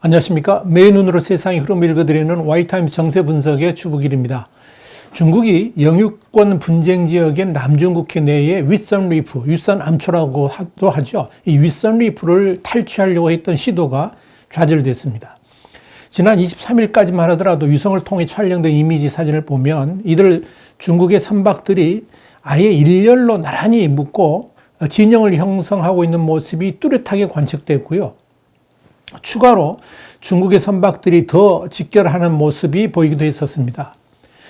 안녕하십니까. 매일 눈으로 세상의 흐름을 읽어드리는 와이타임스 정세 분석의 주북일입니다. 중국이 영유권 분쟁 지역인 남중국해 내에 윗선 리프, 윗선 암초라고도 하죠. 이 윗선 리프를 탈취하려고 했던 시도가 좌절됐습니다. 지난 23일까지만 하더라도 위성을 통해 촬영된 이미지 사진을 보면 이들 중국의 선박들이 아예 일렬로 나란히 묶고 진영을 형성하고 있는 모습이 뚜렷하게 관측됐고요. 추가로 중국의 선박들이 더 직결하는 모습이 보이기도 했었습니다.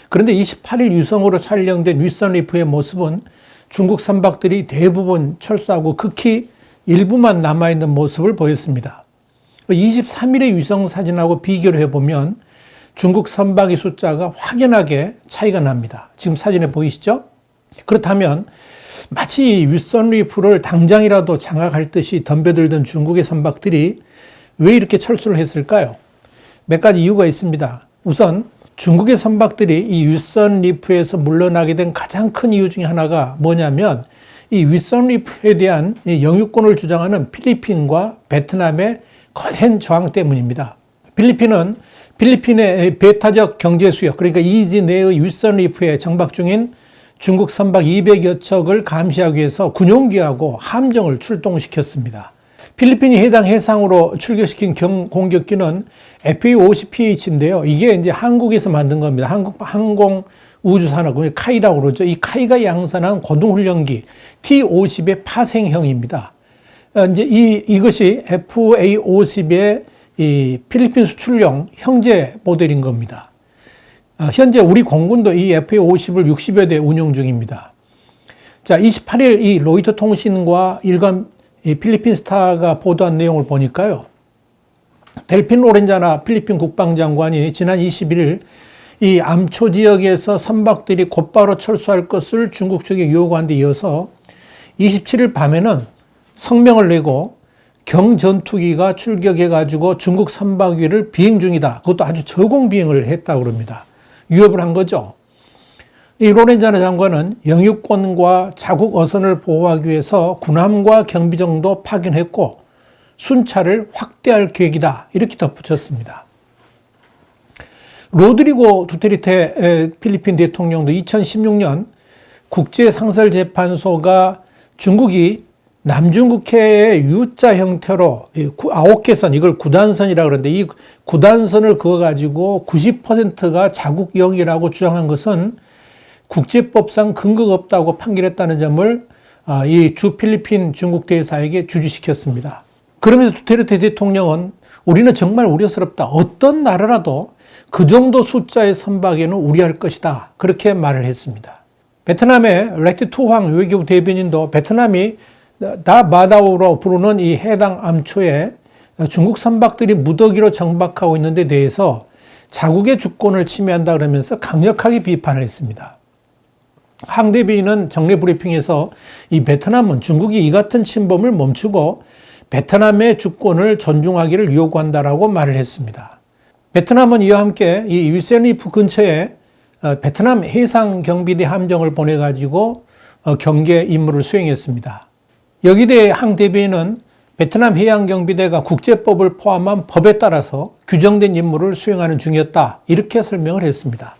그런데 28일 위성으로 촬영된 윗선 리프의 모습은 중국 선박들이 대부분 철수하고 극히 일부만 남아있는 모습을 보였습니다. 23일의 위성 사진하고 비교를 해보면 중국 선박의 숫자가 확연하게 차이가 납니다. 지금 사진에 보이시죠? 그렇다면 마치 윗선 리프를 당장이라도 장악할 듯이 덤벼들던 중국의 선박들이 왜 이렇게 철수를 했을까요? 몇 가지 이유가 있습니다. 우선 중국의 선박들이 이 윗선 리프에서 물러나게 된 가장 큰 이유 중에 하나가 뭐냐면 이 윗선 리프에 대한 영유권을 주장하는 필리핀과 베트남의 거센 저항 때문입니다. 필리핀의 배타적 경제 수역, 그러니까 이지 내의 윗선 리프에 정박 중인 중국 선박 200여 척을 감시하기 위해서 군용기하고 함정을 출동시켰습니다. 필리핀이 해당 해상으로 출격시킨 공격기는 FA-50PH인데요. 이게 이제 한국에서 만든 겁니다. 한국 항공우주산업, 카이라고 그러죠. 이 카이가 양산한 고등훈련기 T-50의 파생형입니다. 이제 이것이 FA-50의 이 필리핀 수출용 형제 모델인 겁니다. 현재 우리 공군도 이 FA-50을 60여 대 운용 중입니다. 자, 28일 이 로이터 통신과 일간 필리핀 스타가 보도한 내용을 보니까요. 델핀 로렌자나 필리핀 국방장관이 지난 21일 이 암초 지역에서 선박들이 곧바로 철수할 것을 중국 측에 요구한 데 이어서 27일 밤에는 성명을 내고 경전투기가 출격해가지고 중국 선박 위를 비행 중이다. 그것도 아주 저공 비행을 했다고 합니다. 위협을 한 거죠. 이 로렌자나 장관은 영유권과 자국 어선을 보호하기 위해서 군함과 경비정도 파견했고 순찰을 확대할 계획이다. 이렇게 덧붙였습니다. 로드리고 두테르테 필리핀 대통령도 2016년 국제상설재판소가 중국이 남중국해의 U자 형태로 9개선, 이걸 구단선이라고 그러는데 이 구단선을 그어가지고 90%가 자국영이라고 주장한 것은 국제법상 근거가 없다고 판결했다는 점을 이 주 필리핀 중국 대사에게 주지시켰습니다. 그러면서 두테르테 대통령은 우리는 정말 우려스럽다. 어떤 나라라도 그 정도 숫자의 선박에는 우려할 것이다. 그렇게 말을 했습니다. 베트남의 렉트 투황 외교부 대변인도 베트남이 다마다오로 부르는 이 해당 암초에 중국 선박들이 무더기로 정박하고 있는 데 대해서 자국의 주권을 침해한다 그러면서 강력하게 비판을 했습니다. 항 대변인은 정례 브리핑에서 이 베트남은 중국이 이 같은 침범을 멈추고 베트남의 주권을 존중하기를 요구한다라고 말을 했습니다. 베트남은 이와 함께 이 윗선 리프 근처에 베트남 해상경비대 함정을 보내가지고 경계 임무를 수행했습니다. 여기에 대해 항 대변인은 베트남 해양경비대가 국제법을 포함한 법에 따라서 규정된 임무를 수행하는 중이었다. 이렇게 설명을 했습니다.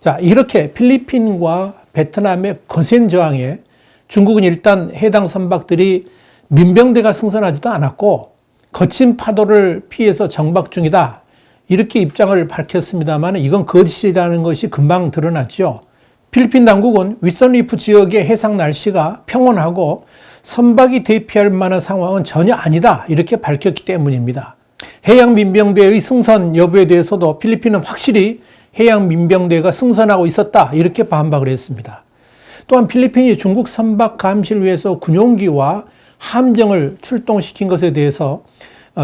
자, 이렇게 필리핀과 베트남의 거센 저항에 중국은 일단 해당 선박들이 민병대가 승선하지도 않았고 거친 파도를 피해서 정박 중이다. 이렇게 입장을 밝혔습니다만 이건 거짓이라는 것이 금방 드러났죠. 필리핀 당국은 윗선 리프 지역의 해상 날씨가 평온하고 선박이 대피할 만한 상황은 전혀 아니다. 이렇게 밝혔기 때문입니다. 해양민병대의 승선 여부에 대해서도 필리핀은 확실히 해양민병대가 승선하고 있었다. 이렇게 반박을 했습니다. 또한 필리핀이 중국 선박 감시를 위해서 군용기와 함정을 출동시킨 것에 대해서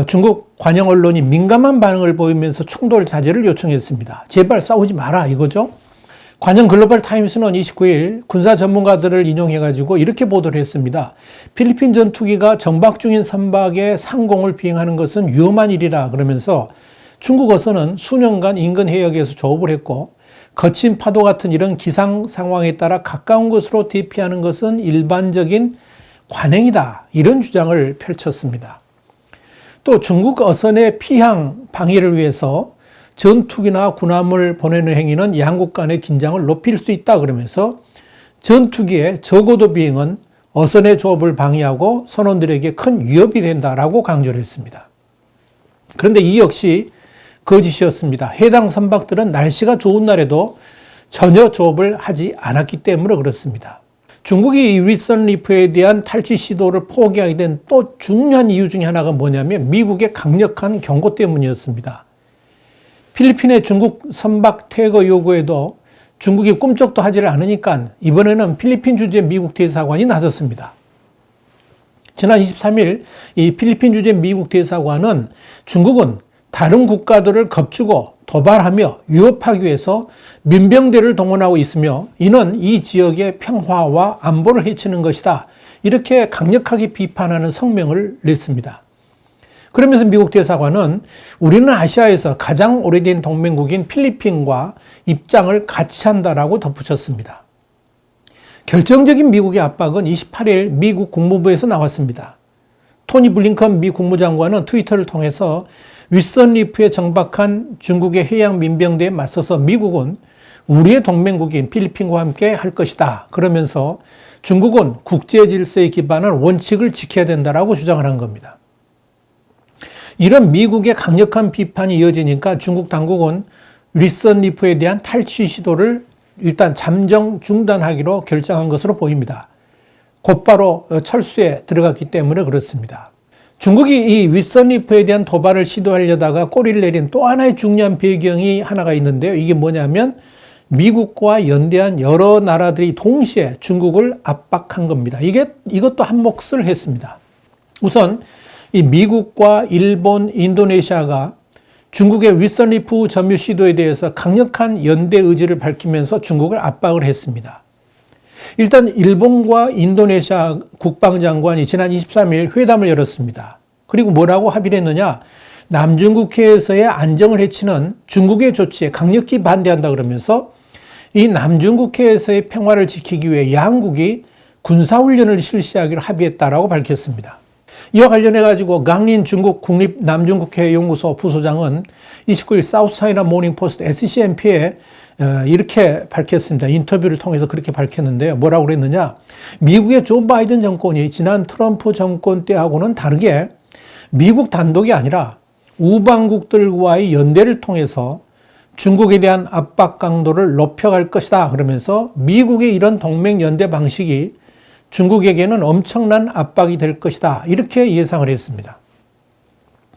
중국 관영 언론이 민감한 반응을 보이면서 충돌 자제를 요청했습니다. 제발 싸우지 마라 이거죠. 관영 글로벌 타임스는 29일 군사 전문가들을 인용해가지고 이렇게 보도를 했습니다. 필리핀 전투기가 정박 중인 선박에 상공을 비행하는 것은 위험한 일이라 그러면서 중국 어선은 수년간 인근 해역에서 조업을 했고 거친 파도 같은 이런 기상 상황에 따라 가까운 곳으로 대피하는 것은 일반적인 관행이다. 이런 주장을 펼쳤습니다. 또 중국 어선의 피항 방해를 위해서 전투기나 군함을 보내는 행위는 양국 간의 긴장을 높일 수 있다 그러면서 전투기의 저고도 비행은 어선의 조업을 방해하고 선원들에게 큰 위협이 된다라고 강조를 했습니다. 그런데 이 역시 거짓이었습니다. 해당 선박들은 날씨가 좋은 날에도 전혀 조업을 하지 않았기 때문에 그렇습니다. 중국이 이 윗선 리프에 대한 탈취 시도를 포기하게 된 또 중요한 이유 중에 하나가 뭐냐면 미국의 강력한 경고 때문이었습니다. 필리핀의 중국 선박 퇴거 요구에도 중국이 꿈쩍도 하지를 않으니까 이번에는 필리핀 주재 미국 대사관이 나섰습니다. 지난 23일 이 필리핀 주재 미국 대사관은 중국은 다른 국가들을 겁주고 도발하며 위협하기 위해서 민병대를 동원하고 있으며 이는 이 지역의 평화와 안보를 해치는 것이다. 이렇게 강력하게 비판하는 성명을 냈습니다. 그러면서 미국 대사관은 우리는 아시아에서 가장 오래된 동맹국인 필리핀과 입장을 같이 한다라고 덧붙였습니다. 결정적인 미국의 압박은 28일 미국 국무부에서 나왔습니다. 토니 블링컨 미 국무장관은 트위터를 통해서 윗선 리프에 정박한 중국의 해양 민병대에 맞서서 미국은 우리의 동맹국인 필리핀과 함께 할 것이다. 그러면서 중국은 국제 질서에 기반한 원칙을 지켜야 된다라고 주장을 한 겁니다. 이런 미국의 강력한 비판이 이어지니까 중국 당국은 윗선 리프에 대한 탈취 시도를 일단 잠정 중단하기로 결정한 것으로 보입니다. 곧바로 철수에 들어갔기 때문에 그렇습니다. 중국이 이 윗선 리프에 대한 도발을 시도하려다가 꼬리를 내린 또 하나의 중요한 배경이 하나가 있는데요. 이게 뭐냐면 미국과 연대한 여러 나라들이 동시에 중국을 압박한 겁니다. 이것도 한 몫을 했습니다. 우선 이 미국과 일본, 인도네시아가 중국의 윗선 리프 점유 시도에 대해서 강력한 연대 의지를 밝히면서 중국을 압박을 했습니다. 일단 일본과 인도네시아 국방장관이 지난 23일 회담을 열었습니다. 그리고 뭐라고 합의를 했느냐? 남중국해에서의 안정을 해치는 중국의 조치에 강력히 반대한다 그러면서 이 남중국해에서의 평화를 지키기 위해 양국이 군사훈련을 실시하기로 합의했다라고 밝혔습니다. 이와 관련해 가지고 강린 중국 국립 남중국해 연구소 부소장은 29일 사우스차이나 모닝포스트 SCMP에 이렇게 밝혔습니다. 인터뷰를 통해서 그렇게 밝혔는데요. 뭐라고 그랬느냐? 미국의 조 바이든 정권이 지난 트럼프 정권 때하고는 다르게 미국 단독이 아니라 우방국들과의 연대를 통해서 중국에 대한 압박 강도를 높여갈 것이다. 그러면서 미국의 이런 동맹 연대 방식이 중국에게는 엄청난 압박이 될 것이다. 이렇게 예상을 했습니다.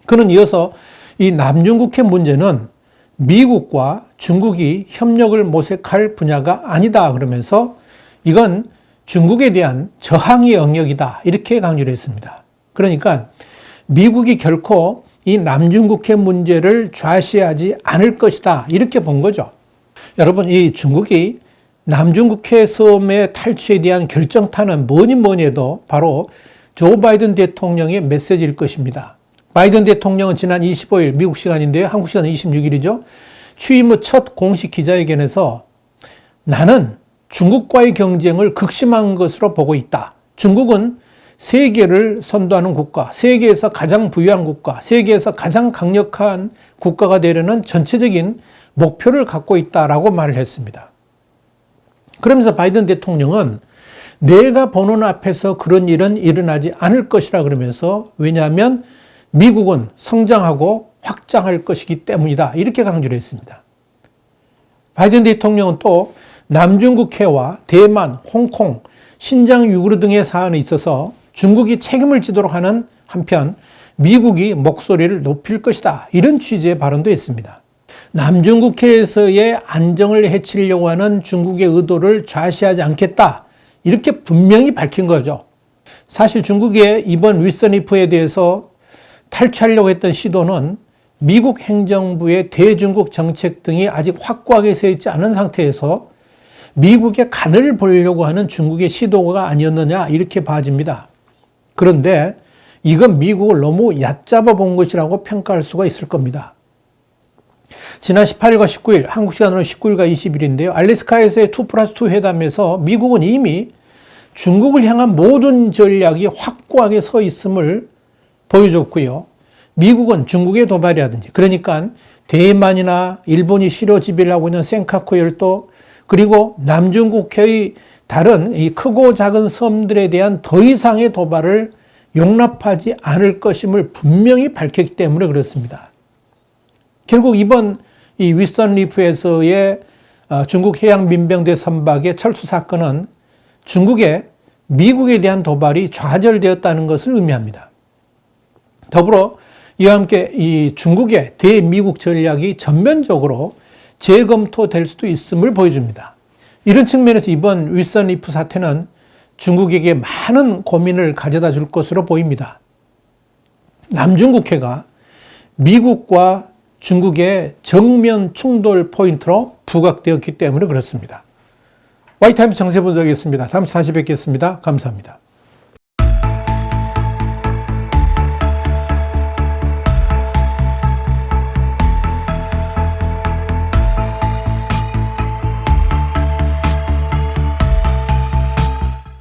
그는 이어서 이 남중국해 문제는 미국과 중국이 협력을 모색할 분야가 아니다. 그러면서 이건 중국에 대한 저항의 영역이다. 이렇게 강조를 했습니다. 그러니까 미국이 결코 이 남중국해 문제를 좌시하지 않을 것이다. 이렇게 본 거죠. 여러분, 이 중국이 남중국해 섬의 탈취에 대한 결정타는 뭐니 해도 바로 조 바이든 대통령의 메시지일 것입니다. 바이든 대통령은 지난 25일 미국 시간인데요. 한국 시간 26일이죠. 취임 후 첫 공식 기자회견에서 나는 중국과의 경쟁을 극심한 것으로 보고 있다. 중국은 세계를 선도하는 국가, 세계에서 가장 부유한 국가, 세계에서 가장 강력한 국가가 되려는 전체적인 목표를 갖고 있다라고 말을 했습니다. 그러면서 바이든 대통령은 내가 보는 앞에서 그런 일은 일어나지 않을 것이라 그러면서 왜냐하면 미국은 성장하고 확장할 것이기 때문이다. 이렇게 강조를 했습니다. 바이든 대통령은 또 남중국해와 대만, 홍콩, 신장 위구르 등의 사안에 있어서 중국이 책임을 지도록 하는 한편 미국이 목소리를 높일 것이다. 이런 취지의 발언도 했습니다. 남중국해에서의 안정을 해치려고 하는 중국의 의도를 좌시하지 않겠다. 이렇게 분명히 밝힌 거죠. 사실 중국의 이번 윗선 리프에 대해서 탈취하려고 했던 시도는 미국 행정부의 대중국 정책 등이 아직 확고하게 서 있지 않은 상태에서 미국의 간을 보려고 하는 중국의 시도가 아니었느냐 이렇게 봐집니다. 그런데 이건 미국을 너무 얕잡아 본 것이라고 평가할 수가 있을 겁니다. 지난 18일과 19일, 한국 시간으로 19일과 20일인데요. 알래스카에서의 2+2 회담에서 미국은 이미 중국을 향한 모든 전략이 확고하게 서 있음을 보여줬고요. 미국은 중국의 도발이라든지, 그러니까 대만이나 일본이 실효 지배를 하고 있는 센카쿠 열도, 그리고 남중국해의 다른 이 크고 작은 섬들에 대한 더 이상의 도발을 용납하지 않을 것임을 분명히 밝혔기 때문에 그렇습니다. 결국 이번 이 윗선 리프에서의 중국 해양 민병대 선박의 철수 사건은 중국의 미국에 대한 도발이 좌절되었다는 것을 의미합니다. 더불어 이와 함께 이 중국의 대미국 전략이 전면적으로 재검토될 수도 있음을 보여줍니다. 이런 측면에서 이번 윗선 리프 사태는 중국에게 많은 고민을 가져다 줄 것으로 보입니다. 남중국해가 미국과 중국의 정면 충돌 포인트로 부각되었기 때문에 그렇습니다. 와이타임스 정세분석이었습니다. 다음 주 다시 뵙겠습니다. 감사합니다.